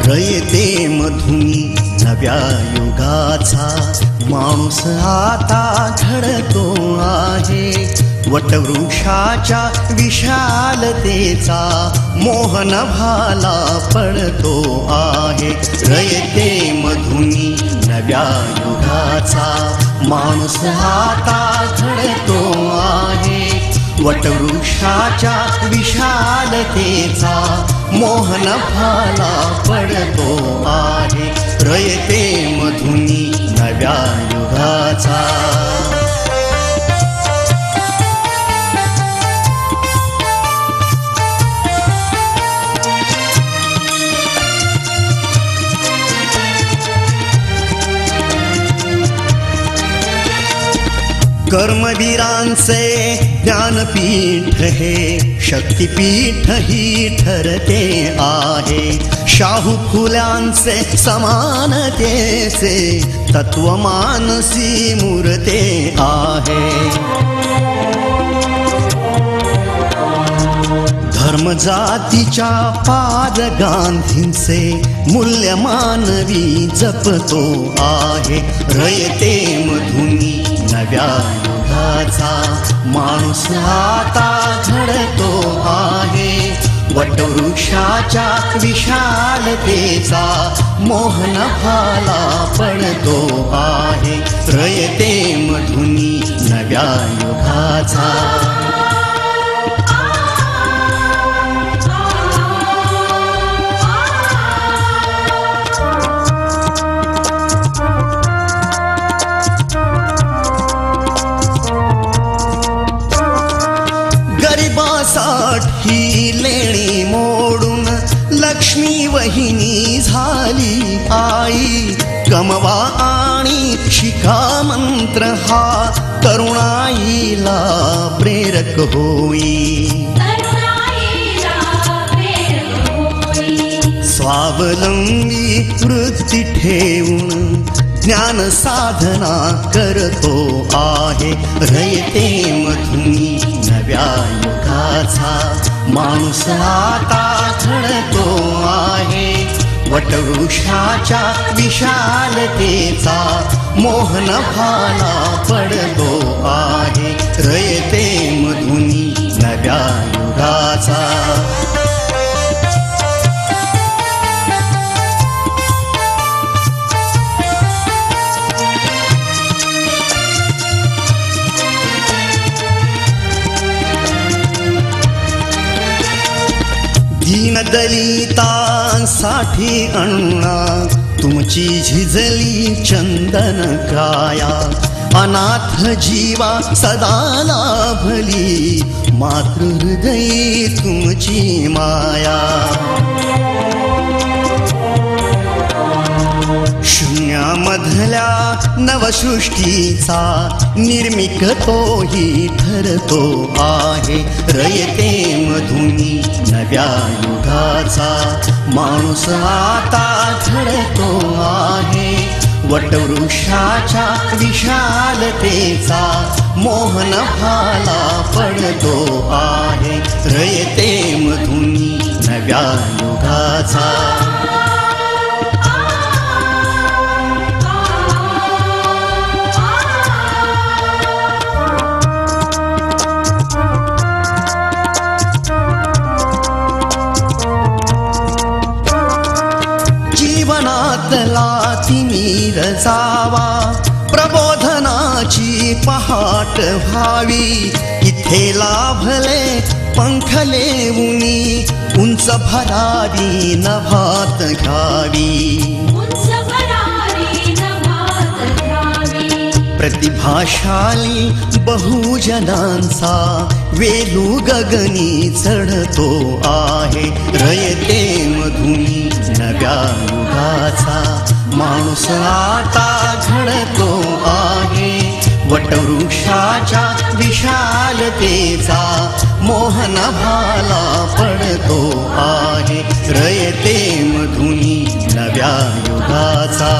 रयते मधुनी नव्या युगाचा माणूस आता घडतो आहे. वटवृक्षाच्या विशालतेचा मोहन भाला पडतो आहे. रयते मधुनी नव्या युगाचा माणूस आता घडतो आहे. वटवृक्षाच्या विशालतेचा मोहन भाला पडतो आहे. रयते मधुनी नव्या युगाचा. कर्मवीरांचे ज्ञानपीठ हे शक्तिपीठ ही ठरते आहे. शाहू फुल्यांचे समानतेचे तत्व मानसी मूर्ते आहे. धर्म जातीच्या पाद गांधींचे मूल्य मानवी जपतो आहे. रयते मधुनी नव्या युगाचा माणूस आता घडतो आहे. वटवृक्षाच्या विशालतेचा मोहन भाला पडतो आहे. रयते मधुनी नव्या युगाचा. ही लेणी मोडून लक्ष्मी वहिनी झाली आई. कमवा आणि शिका मंत्र हा तरुणाईला प्रेरक होई. स्वावलंबी वृत्ती ठेवून ज्ञान साधना करतो आहे. रयते मधुनी नव्या युगाचा माणूस आता घडतो आहे. वटवृक्षाच्या विशालतेचा मोहन भाला पडतो आहे. रयते मधुनी नव्या युगाचा. दलितांसाठी अण्णा तुमची झिजली चंदन काया. अनाथ जीवा सदा लाभली मातृहृदयी तुमची माया. शून्यामधल्या नवसृष्टीचा निर्मिक तोही ठरतो आहे. रयते मधुनी नव्या युगाचा माणूस आता घडतो आहे. वटवृक्षाच्या विशालतेचा मोहन भाला पडतो आहे. रयते मधुनी नव्या युगाचा. तिमीर जावा प्रबोधनाची पहाट व्हावी. इथे लाभले पंखले उनी उंच भरारी नभात घ्यावी. प्रतिभाशाली बहुजनांचा वेलू गगनी चढतो आहे. रयते मधुनी नव्या युगाचा माणूस आता घडतो आहे. वटवृक्षाच्या विशालतेचा मोहन भाला पडतो आहे. रयते मधुनी नव्या युगाचा.